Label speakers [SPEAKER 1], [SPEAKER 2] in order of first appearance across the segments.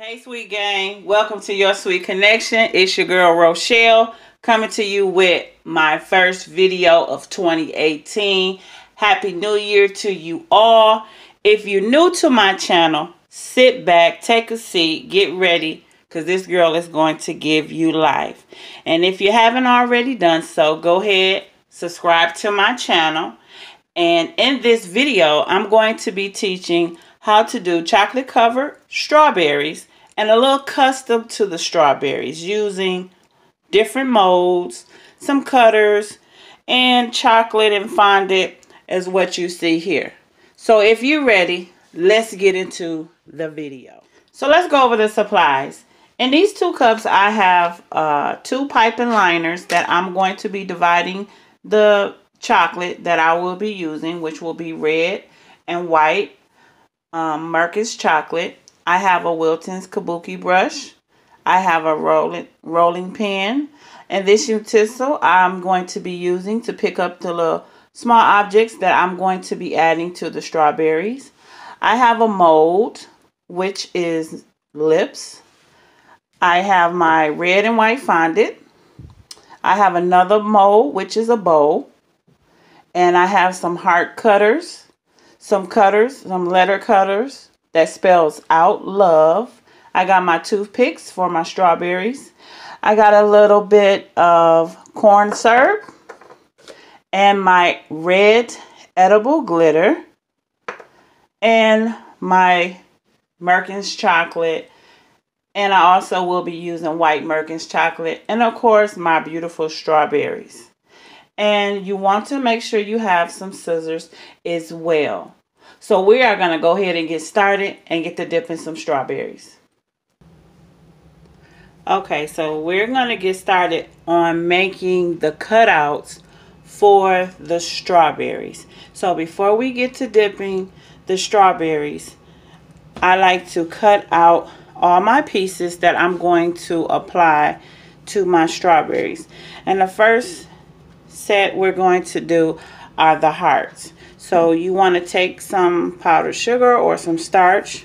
[SPEAKER 1] Hey sweet gang, welcome to your sweet connection. It's your girl Rochelle coming to you with my first video of 2018. Happy New Year to you all. If you're new to my channel, sit back, take a seat, get ready, because this girl is going to give you life. And if you haven't already done so, go ahead, subscribe to my channel. And in this video, I'm going to be teaching how to do chocolate covered strawberries and a little custom to the strawberries using different molds, some cutters, and chocolate and fondant as what you see here. So if you're ready, let's get into the video. So let's go over the supplies. In these 2 cups, I have 2 piping liners that I'm going to be dividing the chocolate that I will be using, which will be red and white Merckens chocolate. I have a Wilton's kabuki brush. I have a rolling pin, and this utensil I'm going to be using to pick up the little small objects that I'm going to be adding to the strawberries. I have a mold, which is lips. I have my red and white fondant. I have another mold, which is a bowl. And I have some heart cutters, some letter cutters that spells out love. I got my toothpicks for my strawberries. I got a little bit of corn syrup and my red edible glitter and my Merckens chocolate. And I also will be using white Merckens chocolate and of course my beautiful strawberries. And you want to make sure you have some scissors as well. So we are going to go ahead and get started and get to dipping some strawberries. Okay, so we're going to get started on making the cutouts for the strawberries. So before we get to dipping the strawberries, I like to cut out all my pieces that I'm going to apply to my strawberries. And the first set we're going to do are the hearts. So you want to take some powdered sugar or some starch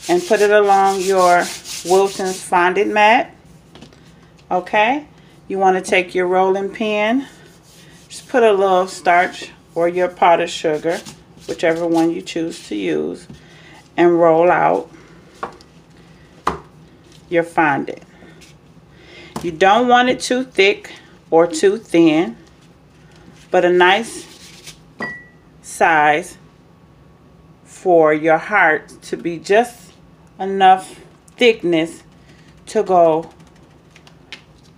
[SPEAKER 1] and put it along your Wilton's fondant mat. Okay, you want to take your rolling pin, just put a little starch or your powdered sugar, whichever one you choose to use, and roll out your fondant. You don't want it too thick or too thin, but a nice size for your heart to be just enough thickness to go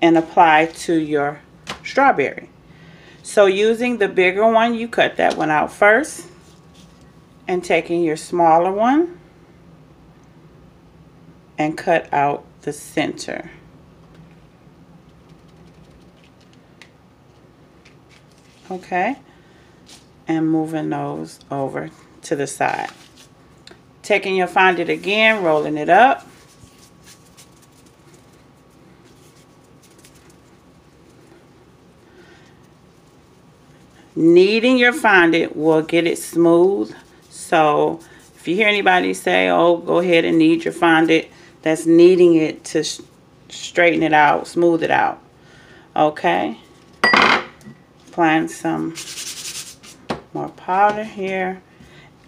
[SPEAKER 1] and apply to your strawberry. So using the bigger one, you cut that one out first, and taking your smaller one and cut out the center. Okay, and moving those over to the side. Taking your fondant again, rolling it up. Kneading your fondant will get it smooth. So if you hear anybody say, oh, go ahead and knead your fondant, that's kneading it to straighten it out, smooth it out. Okay. Applying some more powder here,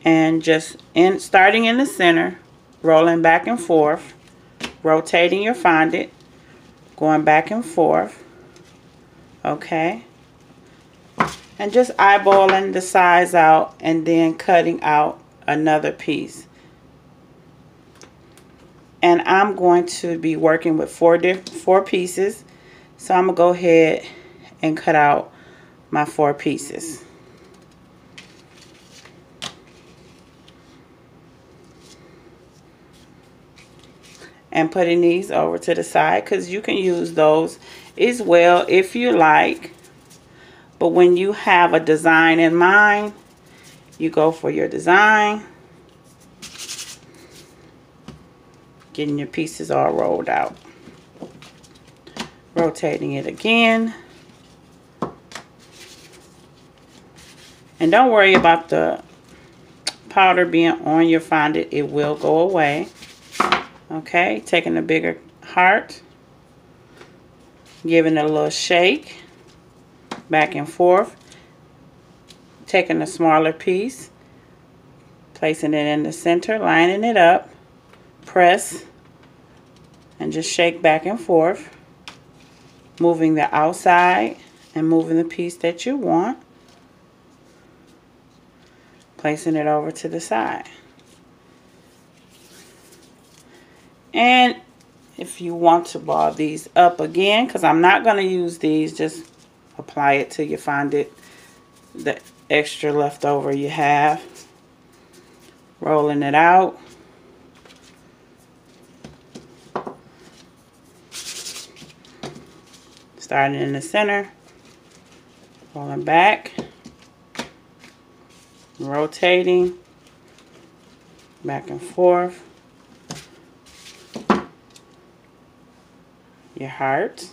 [SPEAKER 1] and just starting in the center, rolling back and forth, rotating your fondant, going back and forth. Okay, and just eyeballing the sides out and then cutting out another piece. And I'm going to be working with four pieces, so I'm gonna go ahead and cut out my 4 pieces. And putting these over to the side, because you can use those as well if you like. But when you have a design in mind, you go for your design. Getting your pieces all rolled out. Rotating it again. And don't worry about the powder being on your fondant. It will go away. Okay, taking a bigger heart, giving it a little shake, back and forth, taking a smaller piece, placing it in the center, lining it up, press, and just shake back and forth, moving the outside and moving the piece that you want, placing it over to the side. And if you want to ball these up again, because I'm not going to use these, just apply it till you find it, the extra leftover you have. Rolling it out. Starting in the center, rolling back, rotating, back and forth. Your heart.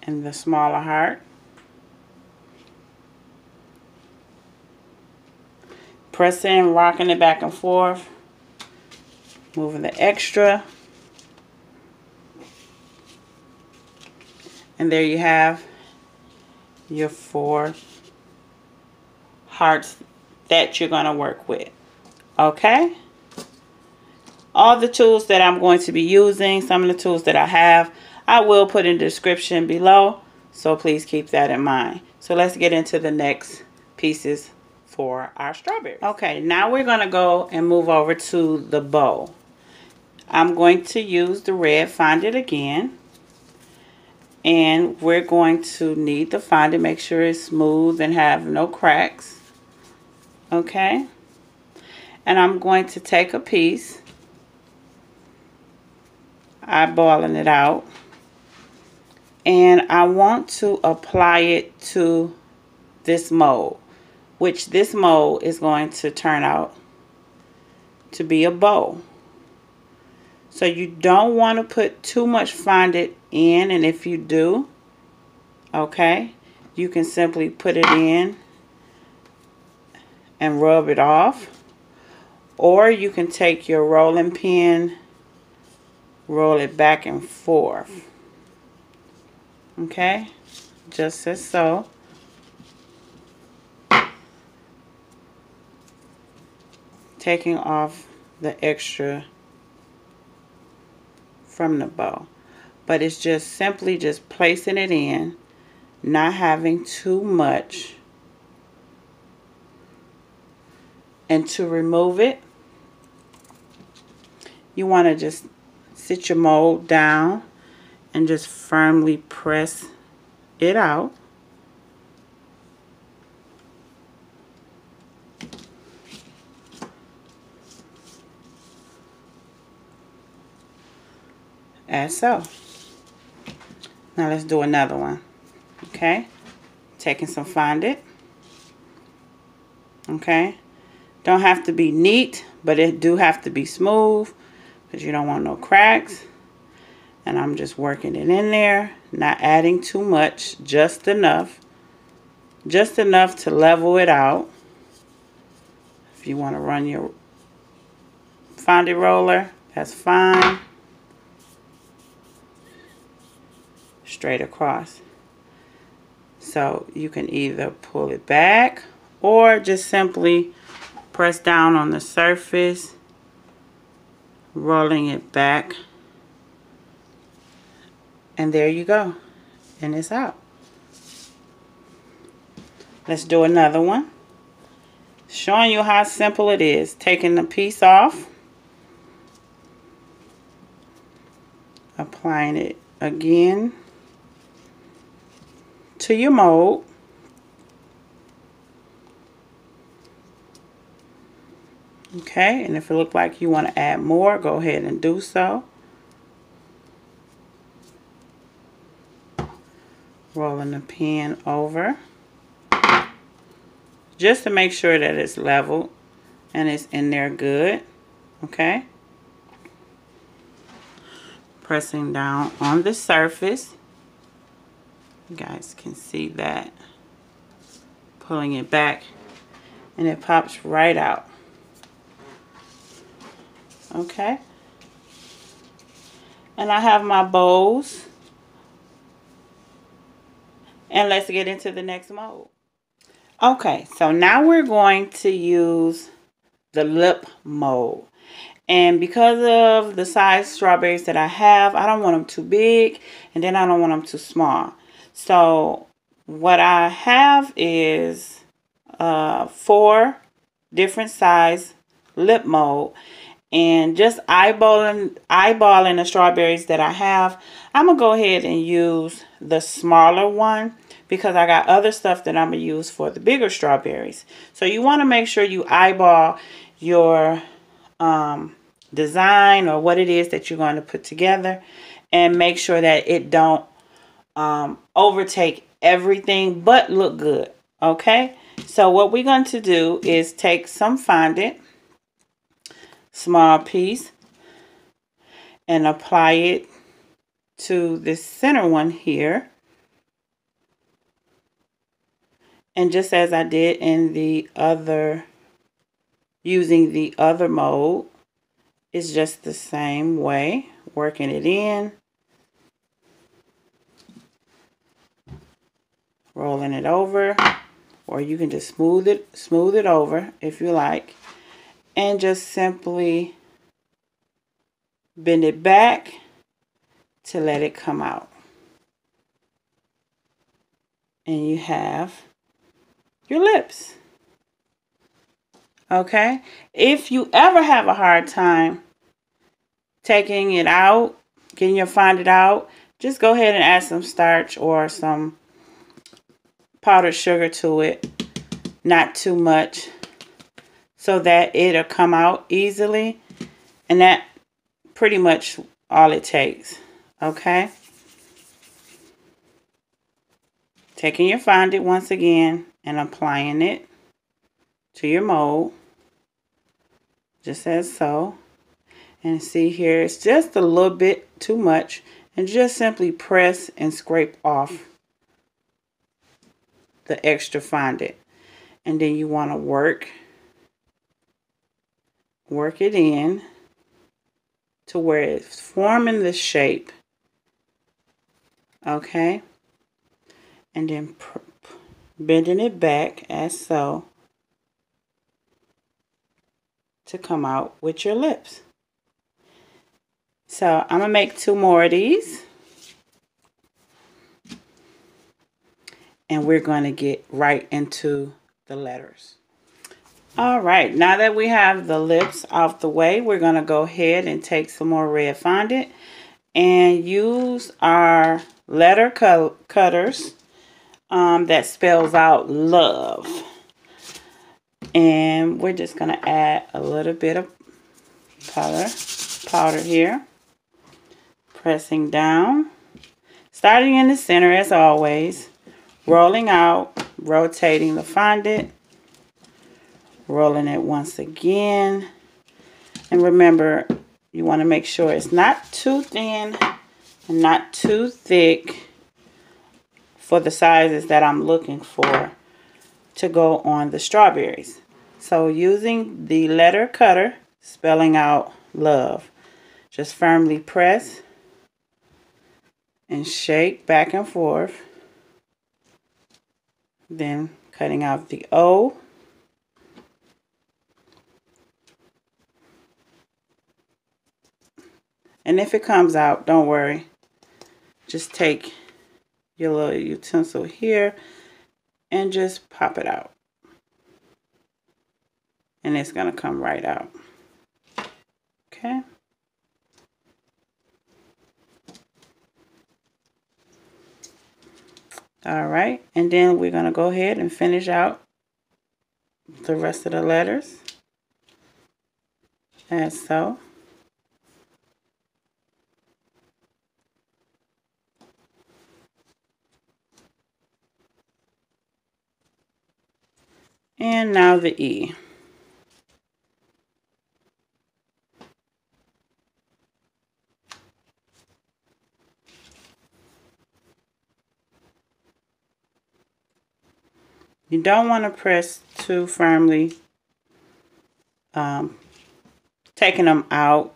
[SPEAKER 1] And the smaller heart. Pressing, rocking it back and forth. Moving the extra. And there you have your 4 hearts that you're going to work with. Okay? All the tools that I'm going to be using, some of the tools that I have, I will put in the description below. So please keep that in mind. So let's get into the next pieces for our strawberries. Okay, now we're going to go and move over to the bow. I'm going to use the red fondant again. And we're going to need the fondant, make sure it's smooth and have no cracks. Okay. And I'm going to take a piece, eyeballing it out. And I want to apply it to this mold, which this mold is going to turn out to be a bow. So you don't want to put too much fondant in, and if you do, okay, you can simply put it in and rub it off. Or you can take your rolling pin, roll it back and forth. Okay, just as so. Taking off the extra from the bow, but it's just simply just placing it in, not having too much. And to remove it, you want to just sit your mold down and just firmly press it out. As so. Now let's do another one. Okay, taking some fondant. Okay, don't have to be neat, but it do have to be smooth because you don't want no cracks. And I'm just working it in there, not adding too much, just enough to level it out. If you want to run your fondant roller, that's fine. Straight across. So you can either pull it back or just simply press down on the surface, rolling it back, and there you go, and it's out. Let's do another one, showing you how simple it is. Taking the piece off, applying it again to your mold. Okay, and if it looks like you want to add more, go ahead and do so. Rolling the pen over just to make sure that it's level and it's in there good. Okay, pressing down on the surface. You guys can see that. Pulling it back and it pops right out. Okay. And I have my bows. And let's get into the next mode. Okay, so now we're going to use the lip mode. And because of the size strawberries that I have, I don't want them too big, and then I don't want them too small. So what I have is 4 different size lip mold, and just eyeballing the strawberries that I have, I'm gonna go ahead and use the smaller one because I got other stuff that I'm gonna use for the bigger strawberries. So you want to make sure you eyeball your design or what it is that you're going to put together, and make sure that it don't overtake everything but look good. Okay, so what we're going to do is take some fondant, small piece, and apply it to this center one here. And just as I did in the other, using the other mold, it's just the same way, working it in, rolling it over, or you can just smooth it over if you like, and just simply bend it back to let it come out. And you have your lips. Okay, if you ever have a hard time taking it out, getting your fondant out, just go ahead and add some starch or some powdered sugar to it, not too much, so that it'll come out easily. And that pretty much all it takes. Okay, taking your fondant once again and applying it to your mold, just as so. And see here, it's just a little bit too much, and just simply press and scrape off the extra fondant. And then you want to work it in to where it's forming the shape. Okay, and then bending it back as so to come out with your lips. So I'm gonna make 2 more of these, and we're going to get right into the letters. All right, now that we have the lips out the way, we're going to go ahead and take some more red fondant and use our letter cutters that spells out love. And we're just going to add a little bit of powder here, pressing down, starting in the center as always, rolling out, rotating the fondant, rolling it once again. And remember, you want to make sure it's not too thin and not too thick for the sizes that I'm looking for to go on the strawberries. So using the letter cutter, spelling out love, just firmly press and shake back and forth, then cutting out the O, and if it comes out, don't worry, just take your little utensil here and just pop it out, and it's going to come right out. Okay, all right, and then we're going to go ahead and finish out the rest of the letters as so. And now the E. You don't want to press too firmly taking them out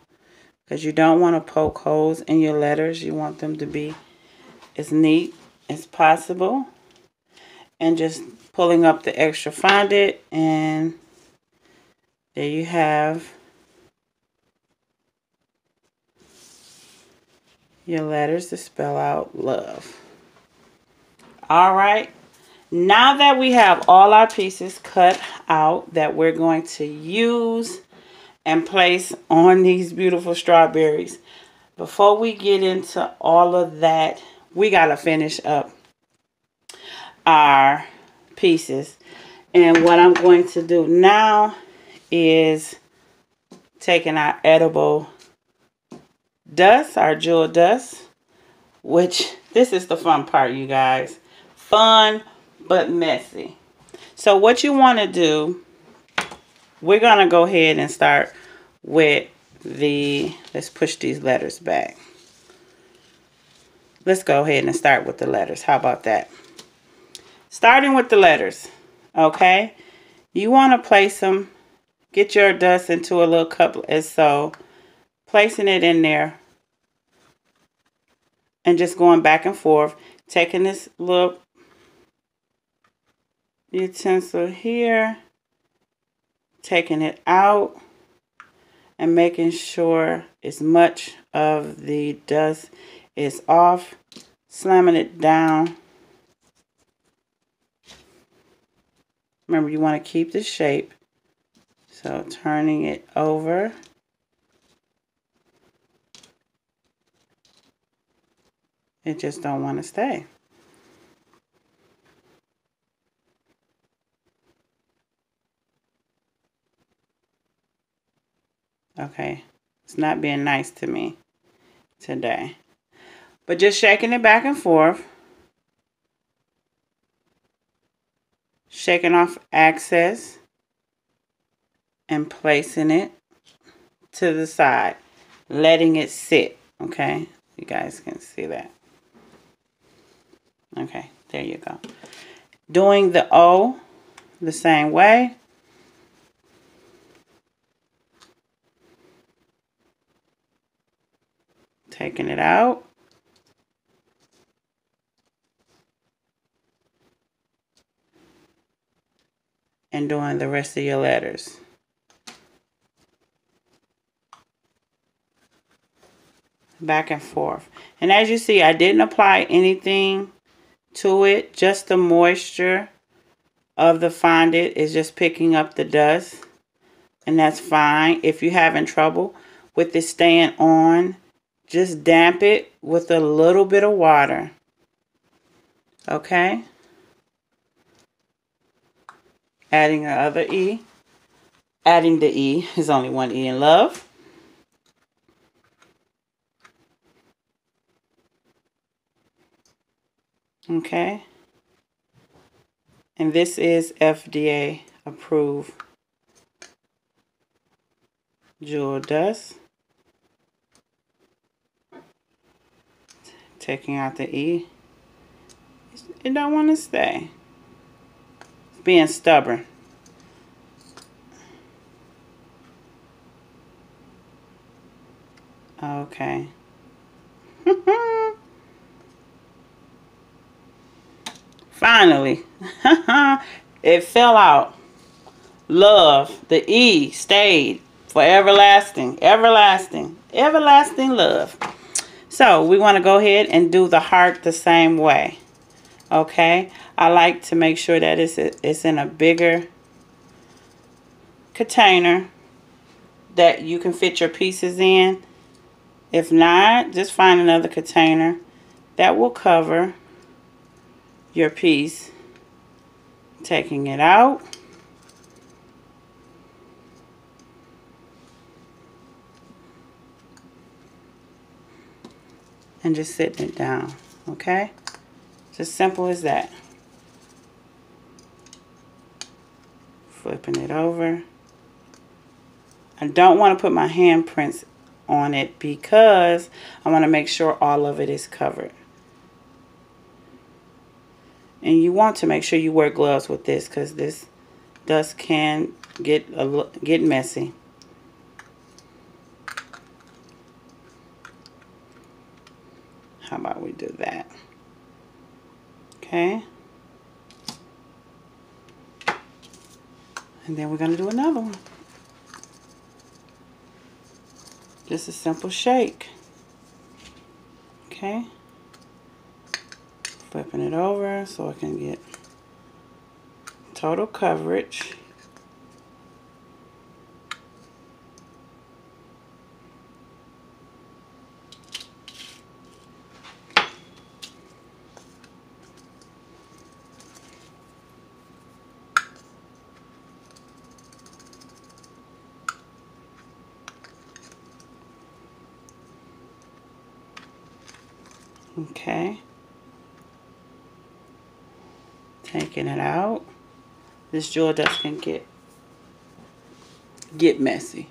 [SPEAKER 1] because you don't want to poke holes in your letters. You want them to be as neat as possible. And just pulling up the extra fondant, and there you have your letters to spell out love. All right, now that we have all our pieces cut out that we're going to use and place on these beautiful strawberries, before we get into all of that, we got to finish up our pieces. And what I'm going to do now is taking our edible dust, our jewel dust, which this is the fun part, you guys. Fun but messy. So what you want to do, we're going to go ahead and start with let's push these letters back. Let's go ahead and start with the letters. How about that? Starting with the letters, okay? You want to place them, get your dust into a little cup as so, placing it in there, and just going back and forth, taking this little utensil here, taking it out, and making sure as much of the dust is off, slamming it down. Remember, you want to keep the shape. So turning it over. It just don't want to stay. Okay, it's not being nice to me today. But just shaking it back and forth. Shaking off excess and placing it to the side, letting it sit. Okay, you guys can see that. Okay, there you go. Doing the O the same way. Taking it out. And doing the rest of your letters. Back and forth. And as you see, I didn't apply anything to it. Just the moisture of the fondant is just picking up the dust. And that's fine. If you're having trouble with it staying on, just damp it with a little bit of water. Okay? Adding the other E. Adding the E. There's only one E in love. Okay. And this is FDA approved jewel dust. Taking out the E. It don't want to stay. Being stubborn. Okay. Finally. It fell out. Love. The E stayed for everlasting. Everlasting. Everlasting love. So we want to go ahead and do the heart the same way. Okay. I like to make sure that it's in a bigger container that you can fit your pieces in. If not, just find another container that will cover your piece. Taking it out. And just sitting it down. Okay? It's as simple as that. Flipping it over. I don't want to put my handprints on it because I want to make sure all of it is covered. And you want to make sure you wear gloves with this because this dust can get messy. about we do that? Okay. And then we're going to do another one. Just a simple shake. Okay. Flipping it over so I can get total coverage. Okay. Taking it out. This jewel dust can get messy.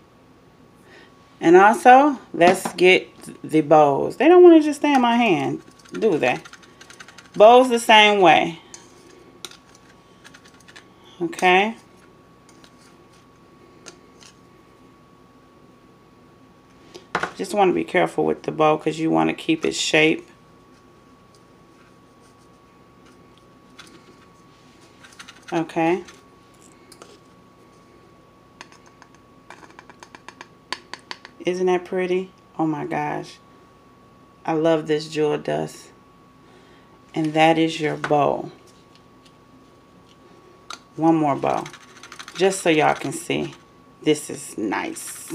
[SPEAKER 1] And also, let's get the bows. They don't want to just stay in my hand, do they? Bows the same way. Okay. Just want to be careful with the bow because you want to keep its shape. Okay. Isn't that pretty? Oh my gosh. I love this jewel dust. And that is your bow. One more bow. Just so y'all can see. This is nice.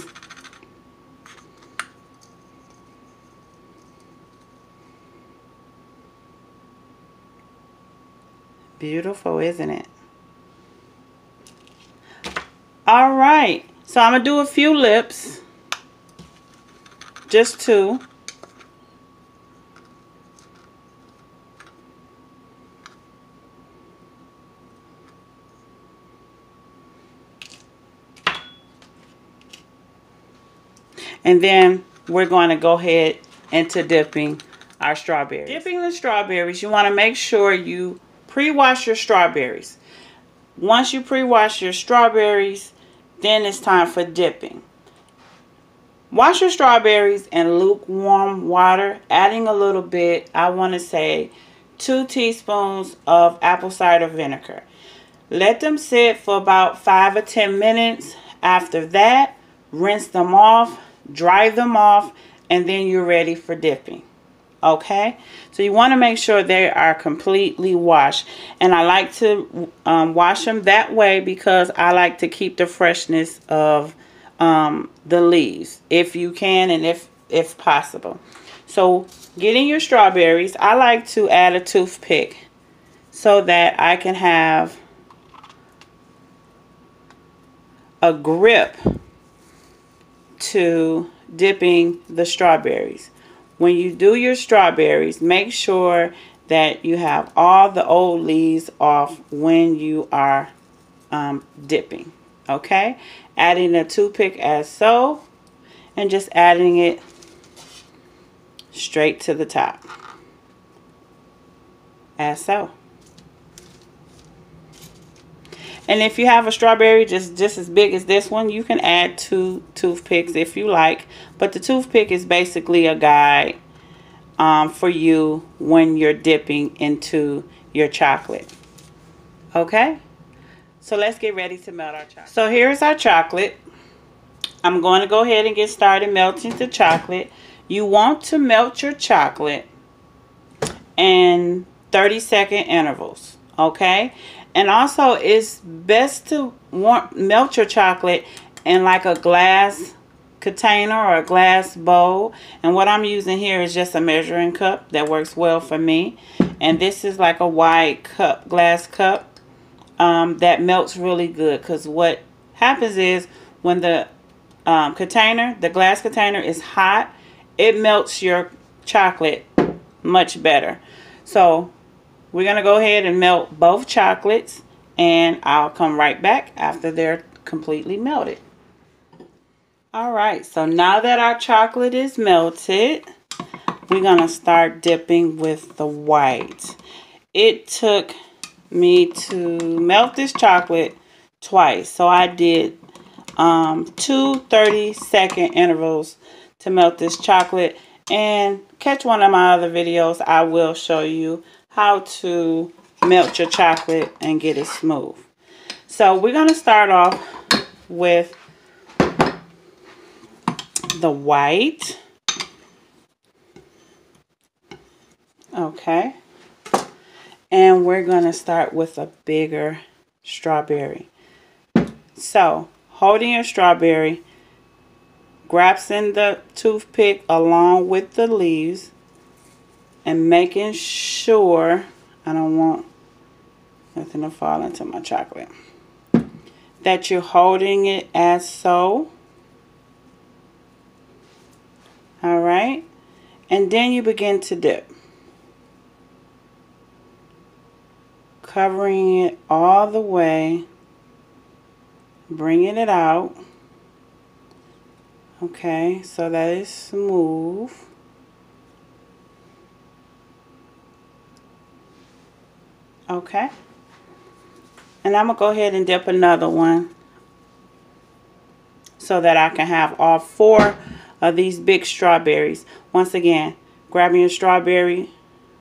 [SPEAKER 1] Beautiful, isn't it? All right, so I'm gonna do a few lips, just 2. And then we're going to go ahead into dipping our strawberries. Dipping the strawberries, you want to make sure you pre-wash your strawberries. Once you pre-wash your strawberries, then it's time for dipping. Wash your strawberries in lukewarm water, adding a little bit, I want to say 2 teaspoons of apple cider vinegar. Let them sit for about 5 or 10 minutes. After that, rinse them off, dry them off, and then you're ready for dipping. Okay, so you want to make sure they are completely washed, and I like to wash them that way because I like to keep the freshness of the leaves, if you can and if possible. So getting your strawberries, I like to add a toothpick so that I can have a grip to dipping the strawberries. When you do your strawberries, make sure that you have all the old leaves off when you are dipping. Okay? Adding a toothpick as so, and just adding it straight to the top. As so. And if you have a strawberry just as big as this one, you can add 2 toothpicks if you like. But the toothpick is basically a guide for you when you're dipping into your chocolate. Okay? So let's get ready to melt our chocolate. So here's our chocolate. I'm going to go ahead and get started melting the chocolate. You want to melt your chocolate in 30-second intervals. Okay? And also, it's best to melt your chocolate in like a glass container or a glass bowl. And what I'm using here is just a measuring cup that works well for me. And this is like a wide cup, glass cup that melts really good. Because what happens is when the glass container is hot, it melts your chocolate much better. So we're going to go ahead and melt both chocolates, and I'll come right back after they're completely melted. Alright, so now that our chocolate is melted, we're going to start dipping with the white. It took me to melt this chocolate twice, so I did 2 30-second intervals to melt this chocolate. And catch one of my other videos. I will show you how to melt your chocolate and get it smooth. So we're going to start off with the white. Okay. And we're going to start with a bigger strawberry. So, holding your strawberry, grasping the toothpick along with the leaves, and making sure I don't want nothing to fall into my chocolate, that you're holding it as so. Alright. And then you begin to dip. Covering it all the way, bringing it out. Okay, so that is smooth. Okay, and I'm gonna go ahead and dip another one so that I can have all 4 of these big strawberries. Once again, grabbing your strawberry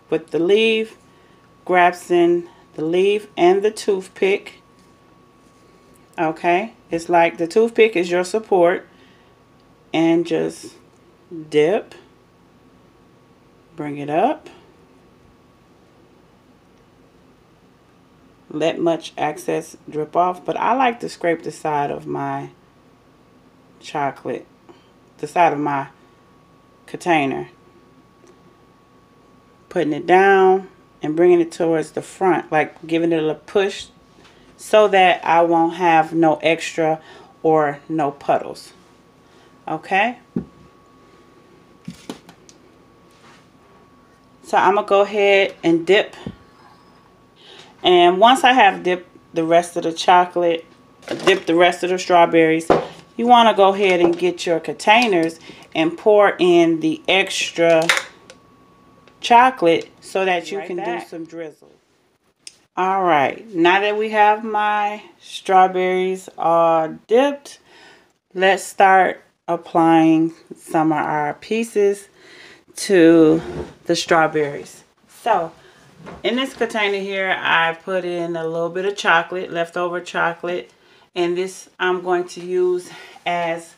[SPEAKER 1] with the leaf, grasping the leaf and the toothpick. Okay, it's like the toothpick is your support, and just dip, bring it up, let much excess drip off, but I like to scrape the side of my chocolate, the side of my container, putting it down and bringing it towards the front, like giving it a push so that I won't have no extra or no puddles. Okay, so I'm gonna go ahead and dip, and once I have dipped the rest of the chocolate, dip the rest of the strawberries, you want to go ahead and get your containers and pour in the extra chocolate so that you can do some drizzle. Alright, now that we have my strawberries all dipped, let's start applying some of our pieces to the strawberries. So, in this container here, I put in a little bit of chocolate, leftover chocolate, and this I'm going to use as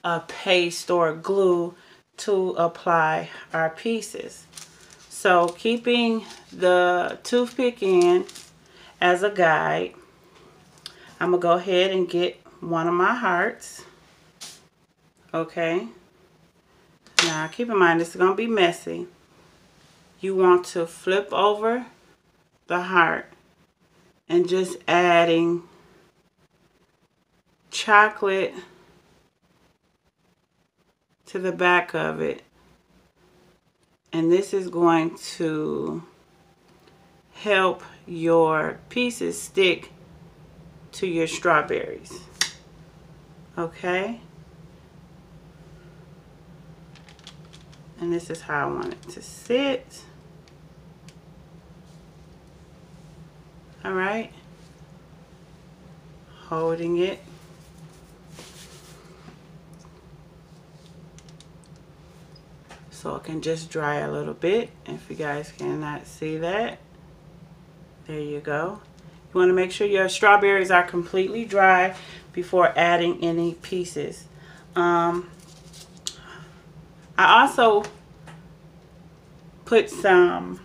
[SPEAKER 1] a paste or glue to apply our pieces. So, keeping the toothpick in as a guide, I'm going to go ahead and get one of my hearts. Okay. Now, keep in mind, this is going to be messy. You want to flip over the heart and just adding chocolate to the back of it. And this is going to help your pieces stick to your strawberries. Okay? And this is how I want it to sit. Alright? Holding it. So it can just dry a little bit. If you guys cannot see that, there you go. You want to make sure your strawberries are completely dry before adding any pieces. I also put some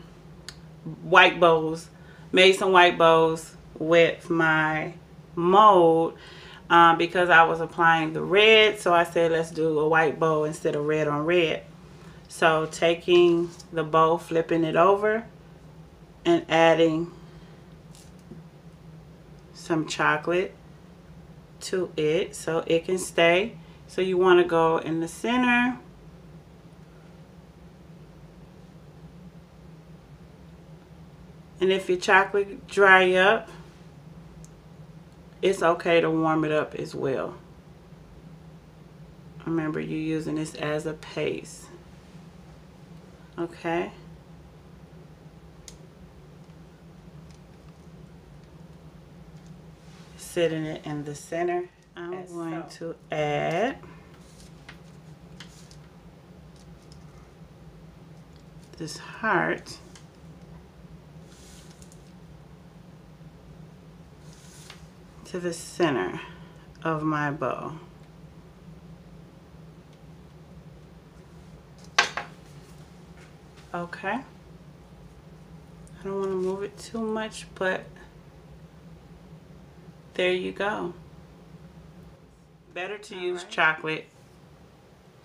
[SPEAKER 1] white bows, made some white bows with my mold because I was applying the red, so I said let's do a white bow instead of red on red. So taking the bow, flipping it over, and adding some chocolate to it so it can stay. So you want to go in the center. And if your chocolate dry up, it's okay to warm it up as well. Remember, you're using this as a paste. Okay. Setting it in the center. I'm going to add this heart to the center of my bow. Okay. I don't want to move it too much, but there you go. Better to use chocolate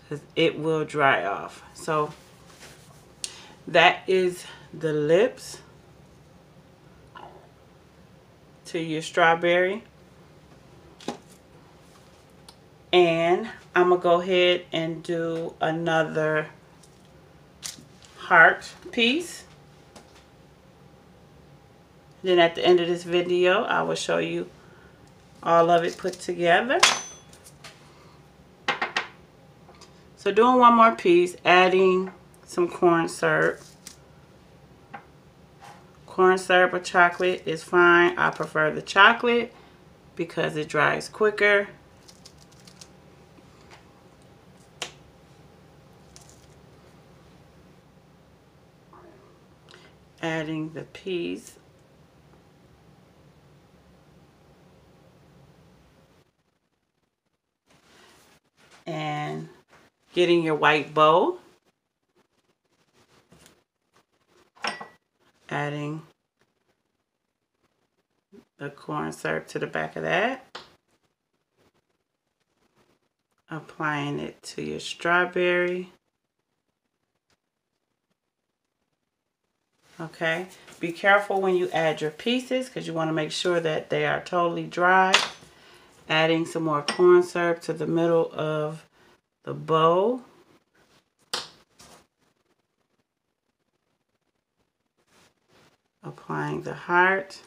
[SPEAKER 1] because it will dry off. So that is the lips to your strawberry. And I'm going to go ahead and do another heart piece. Then at the end of this video, I will show you all of it put together. So doing one more piece, adding some corn syrup. Corn syrup or chocolate is fine. I prefer the chocolate because it dries quicker. Adding the peas. And getting your white bowl. Adding the corn syrup to the back of that. Applying it to your strawberry. Okay, be careful when you add your pieces because you want to make sure that they are totally dry. Adding some more corn syrup to the middle of the bowl. Applying the heart.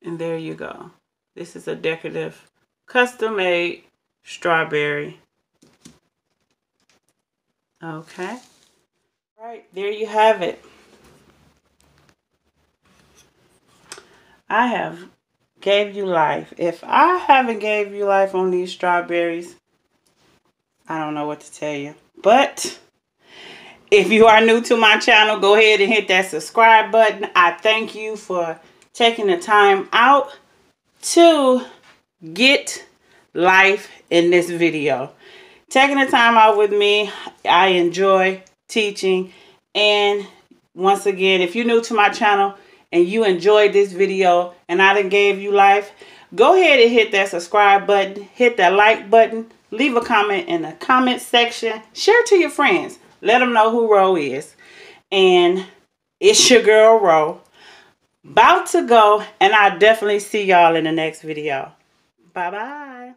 [SPEAKER 1] And there you go. This is a decorative, custom-made strawberry. Okay. All right, there you have it. I have gave you life. If I haven't gave you life on these strawberries, I don't know what to tell you. But if you are new to my channel, go ahead and hit that subscribe button. I thank you for taking the time out to get life in this video. Taking the time out with me, I enjoy teaching. And once again, if you're new to my channel and you enjoyed this video and I done gave you life, go ahead and hit that subscribe button, hit that like button, leave a comment in the comment section, share to your friends, let them know who Ro is. And it's your girl Ro. About to go, and I'll definitely see y'all in the next video. Bye-bye.